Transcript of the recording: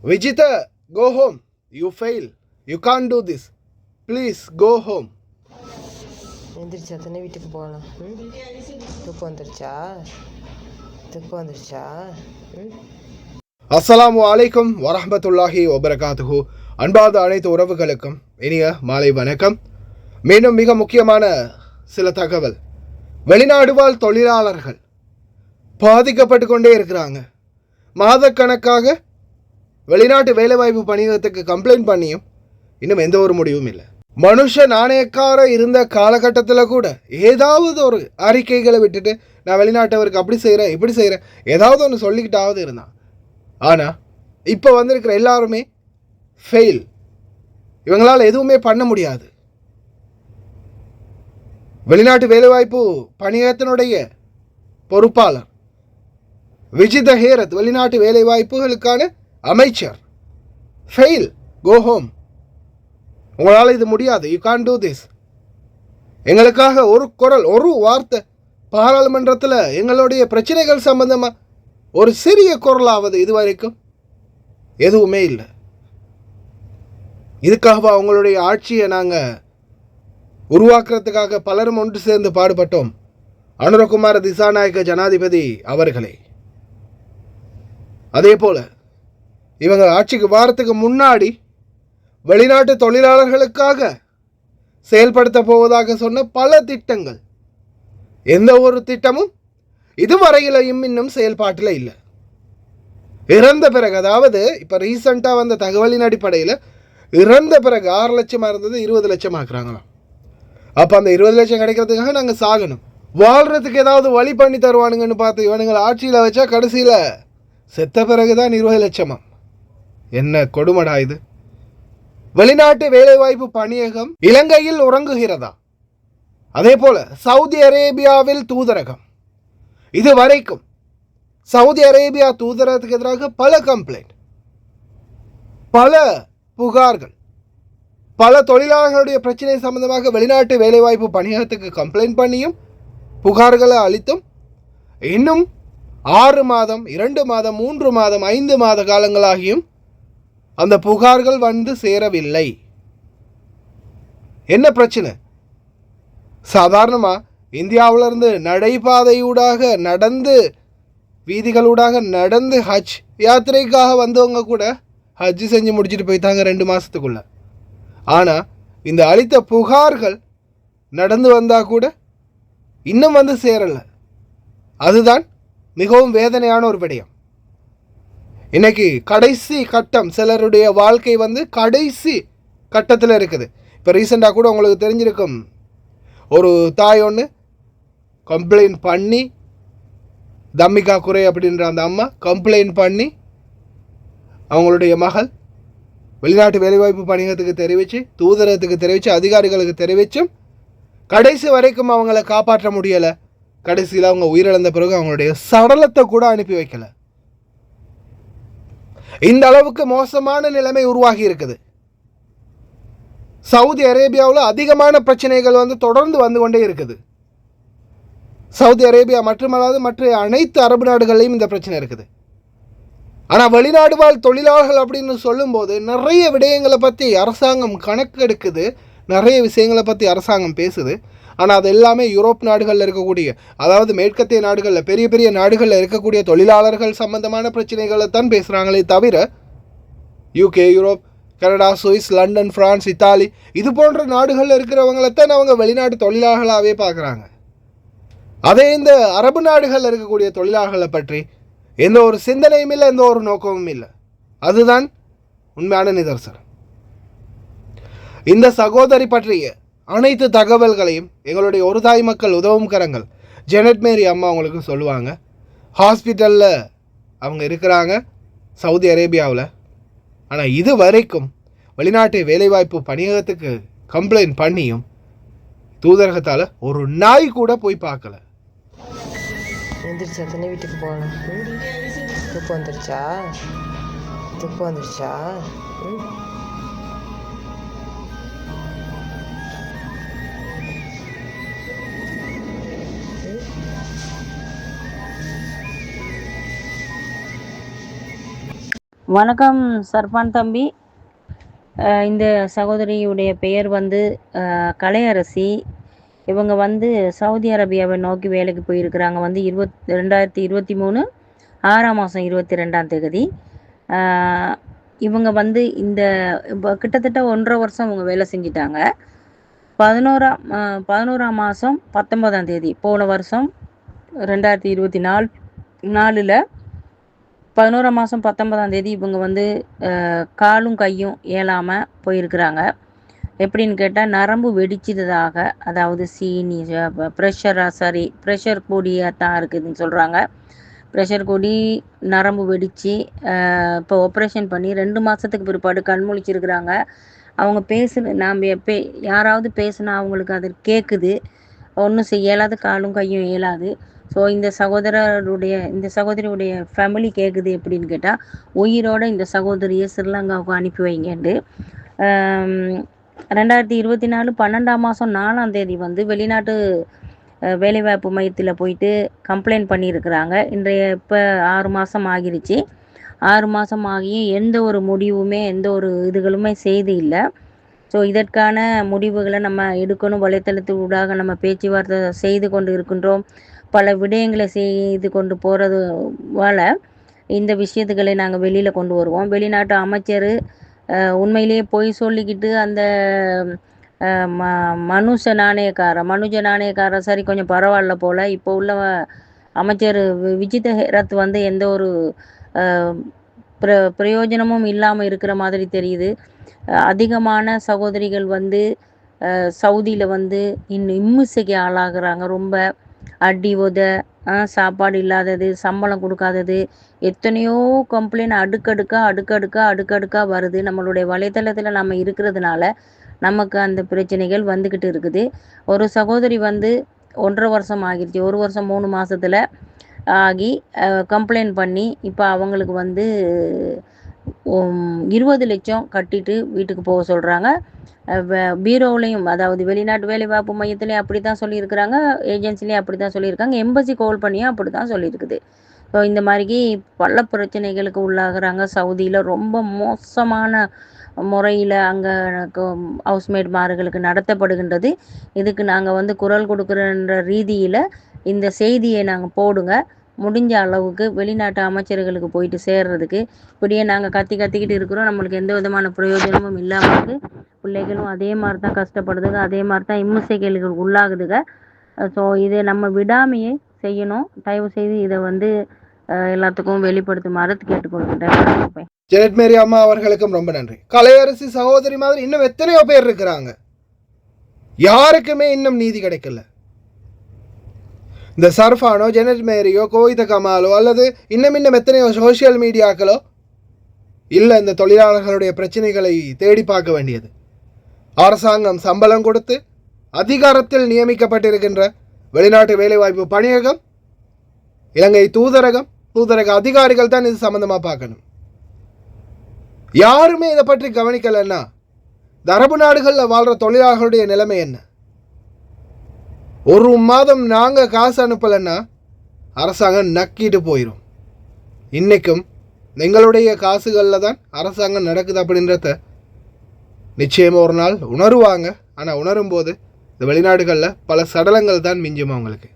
Vijita, go home. You fail. You can't do this. Please go home. எந்திரிச்சா தானே வீட்டுக்கு போகலாம். தூக்கம் வந்துருச்சா. அஸ்ஸலாமு அலைக்கும் வரஹ்மத்துல்லாஹி வபரகாத்துஹு. அன்பார்ந்த அனைத்து உறவுகளுக்கும் இனிய மாலை வணக்கம். மீண்டும் மிக முக்கியமான சில தகவல். வெளிநாடு வாழ் தொழிலாளர்கள் பாதிக்கப்பட்டு கொண்டே இருக்கிறாங்க. மாதக்கணக்காக வெளிநாட்டு வேலைவாய்ப்பு பணியகத்துக்கு கம்ப்ளைண்ட் பண்ணியும் இன்னும் எந்த ஒரு முடிவும் இல்லை. மனுஷ நாணயக்கார இருந்த காலகட்டத்தில் கூட ஏதாவது ஒரு அறிக்கைகளை விட்டுட்டு நான் வெளிநாட்டவருக்கு அப்படி செய்கிறேன் இப்படி செய்கிறேன் ஏதாவது ஒன்று சொல்லிக்கிட்டாவது இருந்தான். ஆனால் இப்போ வந்திருக்கிற எல்லாருமே ஃபெயில். இவங்களால் எதுவுமே பண்ண முடியாது. வெளிநாட்டு வேலைவாய்ப்பு பணியகத்தினுடைய பொறுப்பாளர் விஜித ஹேரத், வெளிநாட்டு வேலைவாய்ப்புகளுக்கான அமைச்சர், ஃபெயில், கோ ஹோம். உங்களால் இது முடியாது, யூ கான் டூ திஸ். எங்களுக்காக ஒரு குரல், ஒரு வார்த்தை பாராளுமன்றத்தில் எங்களுடைய பிரச்சனைகள் சம்பந்தமாக ஒரு சிறிய குரலாவது இதுவரைக்கும் எதுவுமே இல்லை. இதுக்காக அவங்களுடைய ஆட்சியை நாங்கள் உருவாக்குறதுக்காக பலரும் ஒன்று சேர்ந்து பாடுபட்டோம். அனுரகுமார திசாநாயக்க ஜனாதிபதி அவர்களே, அதே போல் இவங்க ஆட்சிக்கு வாரத்துக்கு முன்னாடி வெளிநாட்டு தொழிலாளர்களுக்காக செயல்படுத்த போவதாக சொன்ன பல திட்டங்கள், எந்த ஒரு திட்டமும் இதுவரையிலையும் இன்னும் செயல்பாட்டில் இல்லை. இறந்த பிறகு, அதாவது இப்போ ரீசண்டாக வந்த தகவலின் அடிப்படையில் இறந்த பிறகு 6 லட்சமாக இருந்தது 20 லட்சம் ஆக்குறாங்களாம். அப்போ அந்த 20 லட்சம் கிடைக்கிறதுக்காக நாங்கள் சாகணும், வாழ்கிறதுக்கு ஏதாவது வழி பண்ணி தருவானுங்கன்னு பார்த்து இவனுங்களை ஆட்சியில் வச்சா கடைசியில் செத்த பிறகு தான் 20 லட்சமா. என்ன கொடுமடா இது. வெளிநாட்டு வேலைவாய்ப்பு பணியகம் இலங்கையில் உறங்குகிறதா? அதே போல சவுதி அரேபியாவில் தூதரகம், இதுவரைக்கும் சவுதி அரேபியா தூதரகத்துக்கு எதிராக பல கம்ப்ளைண்ட், பல புகார்கள், பல தொழிலாளர்களுடைய பிரச்சனை சம்பந்தமாக வெளிநாட்டு வேலைவாய்ப்பு பணியகத்துக்கு கம்ப்ளைண்ட் பண்ணியும் புகார்களை அளித்தும் இன்னும் 6 மாதம், 2 மாதம், 3 மாதம், 5 மாத காலங்களாகியும் அந்த புகார்கள் வந்து சேரவில்லை. என்ன பிரச்சனை? சாதாரணமாக இந்தியாவிலிருந்து நடைபாதையூடாக நடந்து, வீதிகளூடாக நடந்து ஹஜ் யாத்திரைக்காக வந்தவங்க கூட ஹஜ் செஞ்சு முடிச்சுட்டு போய்த்தாங்க 2 மாதத்துக்குள்ள. ஆனால் இந்த அளித்த புகார்கள் நடந்து வந்தால் கூட இன்னும் வந்து சேரலை. அதுதான் மிகவும் வேதனையான ஒரு விடயம். இன்னைக்கு கடைசி கட்டம், சிலருடைய வாழ்க்கை வந்து கடைசி கட்டத்தில் இருக்குது. இப்போ ரீசெண்டாக கூட உங்களுக்கு தெரிஞ்சிருக்கும், ஒரு தாய் ஒன்று கம்ப்ளைண்ட் பண்ணி, தம்மிகா குறை அப்படின்ற அந்த அம்மா கம்ப்ளைண்ட் பண்ணி அவங்களுடைய மகள் வெளிநாட்டு வேலைவாய்ப்பு பணியகத்துக்கு தெரிவித்து, தூதரகத்துக்கு தெரிவித்து, அதிகாரிகளுக்கு தெரிவித்தும் கடைசி வரைக்கும் அவங்கள காப்பாற்ற முடியலை. கடைசியில் அவங்க உயிரிழந்த பிறகு அவங்களுடைய சடலத்தை கூட அனுப்பி வைக்கலை. இந்த அளவுக்கு மோசமான நிலைமை உருவாகி இருக்குது. சவுதி அரேபியாவில் அதிகமான பிரச்சனைகள் வந்து தொடர்ந்து வந்து கொண்டே இருக்குது. சவுதி அரேபியா மட்டுமல்லாது மற்ற அனைத்து அரபு நாடுகளையும் இந்த பிரச்சனை இருக்குது. ஆனால் வெளிநாடு வாழ் தொழிலாளர்கள் அப்படின்னு சொல்லும்போது நிறைய விடயங்களை பற்றி அரசாங்கம் கணக்கு எடுக்குது, நிறைய விஷயங்களை பற்றி அரசாங்கம் பேசுது. ஆனால் அது எல்லாமே யூரோப் நாடுகளில் இருக்கக்கூடிய, அதாவது மேற்கத்திய நாடுகளில், பெரிய பெரிய நாடுகளில் இருக்கக்கூடிய தொழிலாளர்கள் சம்பந்தமான பிரச்சனைகளை தான் பேசுகிறாங்களே தவிர UK, Europe, Canada, Swiss, London, France, Italy இது போன்ற நாடுகளில் இருக்கிறவங்களைத்தான் அவங்க வெளிநாட்டு தொழிலாளர்களாகவே பார்க்குறாங்க. அதே இந்த அரபு நாடுகளில் இருக்கக்கூடிய தொழிலாளர்களை பற்றி எந்த ஒரு சிந்தனையும் இல்லை, எந்த ஒரு நோக்கமும் இல்லை. அதுதான் உண்மையான நிதர்சனம். இந்த சகோதரி பற்றிய அனைத்து தகவல்களையும் எங்களுடைய ஒரு தாய் மக்கள் உதவும் கரங்கள் ஜெனட் மேரி அம்மா அவங்களுக்கு சொல்லுவாங்க. ஹாஸ்பிட்டலில் அவங்க இருக்கிறாங்க சவுதி அரேபியாவில். ஆனால் இது வரைக்கும் வெளிநாட்டு வேலைவாய்ப்பு பணியகத்துக்கு கம்ப்ளைண்ட் பண்ணியும் தூதரகத்தால் ஒரு நாய் கூட போய் பார்க்கல. எந்திரிச்சா தானே வீட்டுக்கு போகலாம். தூக்கம் வந்துருச்சா. வணக்கம் சர்பான் தம்பி. இந்த சகோதரியுடைய பெயர் வந்து கலையரசி. இவங்க வந்து சவுதி அரேபியாவை நோக்கி வேலைக்கு போயிருக்கிறாங்க. வந்து 2023 6ஆம் மாதம் 22ஆம் தேதி. இவங்க வந்து இந்த இப்போ கிட்டத்தட்ட 1.5 வருஷம் இவங்க வேலை செஞ்சிட்டாங்க. 11ஆம் மாதம் 19ஆம் தேதி போன வருஷம் 2024 11ஆம் மாதம் 19ஆம் தேதி இவங்க வந்து காலும் கையும் ஏலாமல் போயிருக்கிறாங்க. எப்படின்னு கேட்டால் நரம்பு வெடிச்சதாக, அதாவது சீனி ப்ரெஷர் கூடியாக தான் இருக்குதுன்னு சொல்கிறாங்க. ப்ரெஷர் கூடி நரம்பு வெடித்து இப்போ ஆப்ரேஷன் பண்ணி 2 மாதத்துக்கு பிற்பாடு கண் முழிச்சிருக்கிறாங்க. அவங்க நாம் யாராவது பேசுனா அவங்களுக்கு அது கேட்குது, ஒன்றும் இயலாது, காலும் கையும் இயலாது. ஸோ இந்த சகோதரியுடைய ஃபேமிலி கேட்குது எப்படின்னு கேட்டால், உயிரோட இந்த சகோதரியை ஸ்ரீலங்காவுக்கு அனுப்பி வைங்கண்டு 2024 12ஆம் மாதம் 4ஆம் தேதி வந்து வெளிநாட்டு வேலைவாய்ப்பு மையத்தில் போயிட்டு கம்ப்ளைண்ட் பண்ணியிருக்கிறாங்க. இப்போ 6 மாதம் ஆகிருச்சு. 6 மாதம் ஆகியும் எந்த ஒரு முடிவுமே எந்த ஒரு இதுகளுமே செய்து இல்லை. ஸோ இதற்கான முடிவுகளை நம்ம எடுக்கணும். வலைத்தளத்தூடாக நம்ம பேச்சுவார்த்தை செய்து கொண்டு இருக்கின்றோம். பல விடயங்களை செய்து கொண்டு போகிறதுவால இந்த விஷயத்துக்களை நாங்கள் வெளியில் கொண்டு வருவோம். வெளிநாட்டு அமைச்சர் உண்மையிலேயே பொய் சொல்லிக்கிட்டு அந்த மனுஜ நாணயக்காரர் சரி கொஞ்சம் பரவாயில்ல போல். இப்போ உள்ள அமைச்சர் விஜித ஹேரத் வந்து எந்த ஒரு பிரயோஜனமும் இல்லாமல் இருக்கிற மாதிரி தெரியுது. அதிகமான சகோதரிகள் வந்து சவுதியில் வந்து இன்னும் இம்மிசைக்கு ஆளாகிறாங்க. ரொம்ப அடி உத, சாப்பாடு இல்லாதது, சம்பளம் கொடுக்காதது, எத்தனையோ கம்ப்ளைண்ட் அடுக்கடுக்காக வருது. நம்மளுடைய வலைத்தளத்தில் நம்ம இருக்கிறதுனால நமக்கு அந்த பிரச்சனைகள் வந்துக்கிட்டு இருக்குது. ஒரு சகோதரி வந்து 1.5 வருஷம் ஆகிடுச்சு. 1 வருஷம் 3 மாதத்தில் ஆகி கம்ப்ளைண்ட் பண்ணி இப்போ அவங்களுக்கு வந்து 20 லட்சம் கட்டிட்டு வீட்டுக்கு போக சொல்கிறாங்க. பீரோவிலையும், அதாவது வெளிநாட்டு வேலைவாய்ப்பு மையத்துலேயும் அப்படி தான் சொல்லியிருக்கிறாங்க, ஏஜென்சிலையும் அப்படி தான் சொல்லியிருக்காங்க, எம்பசி கால் பண்ணியும் அப்படி தான் சொல்லியிருக்குது. ஸோ இந்த மாதிரிக்கு பல பிரச்சனைகளுக்கு உள்ளாகிறாங்க. சவுதியில் ரொம்ப மோசமான முறையில் அங்கே ஹவுஸ்மேட்மார்களுக்கு நடத்தப்படுகின்றது. இதுக்கு நாங்கள் வந்து குரல் கொடுக்குறன்ற ரீதியில் இந்த செய்தியை நாங்கள் போடுங்க. முடிஞ்ச அளவுக்கு வெளிநாட்டு அமைச்சர்களுக்கு போயிட்டு சேர்றதுக்கு. இப்படியே நாங்கள் கத்திக்கிட்டு இருக்கிறோம். நம்மளுக்கு எந்த விதமான பிரயோஜனமும் இல்லாமல் இருக்குது. பிள்ளைகளும் அதே மாதிரி தான் கஷ்டப்படுதுங்க, அதே மாதிரி தான் இம்மிசைகளுக்கு உள்ளாகுதுங்க. ஸோ இதை நம்ம விடாமையே செய்யணும். தயவு செய்து இதை வந்து எல்லாத்துக்கும் வெளிப்படுத்துமாறு கேட்டுக்கொள்கின்றேன். ஜெனட் மேரி அம்மா அவர்களுக்கும் ரொம்ப நன்றி. கலையரசி சகோதரி மாதிரி இன்னும் எத்தனையோ பேர் இருக்கிறாங்க. யாருக்குமே இன்னும் நீதி கிடைக்கல. இந்த சர்ஃபானோ, ஜெனட் மேரியோ, கோவித கமாலோ அல்லது இன்னும் எத்தனையோ சோசியல் மீடியாக்களோ இல்லை இந்த தொழிலாளர்களுடைய பிரச்சனைகளை தேடி பார்க்க வேண்டியது. அரசாங்கம் சம்பளம் கொடுத்து அதிகாரத்தில் நியமிக்கப்பட்டிருக்கின்ற வெளிநாட்டு வேலைவாய்ப்பு பணியகம், இலங்கை தூதரக அதிகாரிகள் தான் இது சம்பந்தமாக பார்க்கணும். யாருமே இதை பற்றி கவனிக்கலைன்னா அரபு நாடுகளில் வாழ்கிற தொழிலாளர்களுடைய நிலைமை என்ன? 1 மாதம் நாங்கள் காசு அனுப்பலைன்னா அரசாங்கம் நக்கிட்டு போயிடும். இன்றைக்கும் எங்களுடைய காசுகளில் தான் அரசாங்கம் நடக்குது அப்படின்றத நிச்சயமாக ஒரு நாள் உணருவாங்க. ஆனால் உணரும் போது இந்த வெளிநாடுகளில் பல சடலங்கள் தான் மிஞ்சும் அவங்களுக்கு.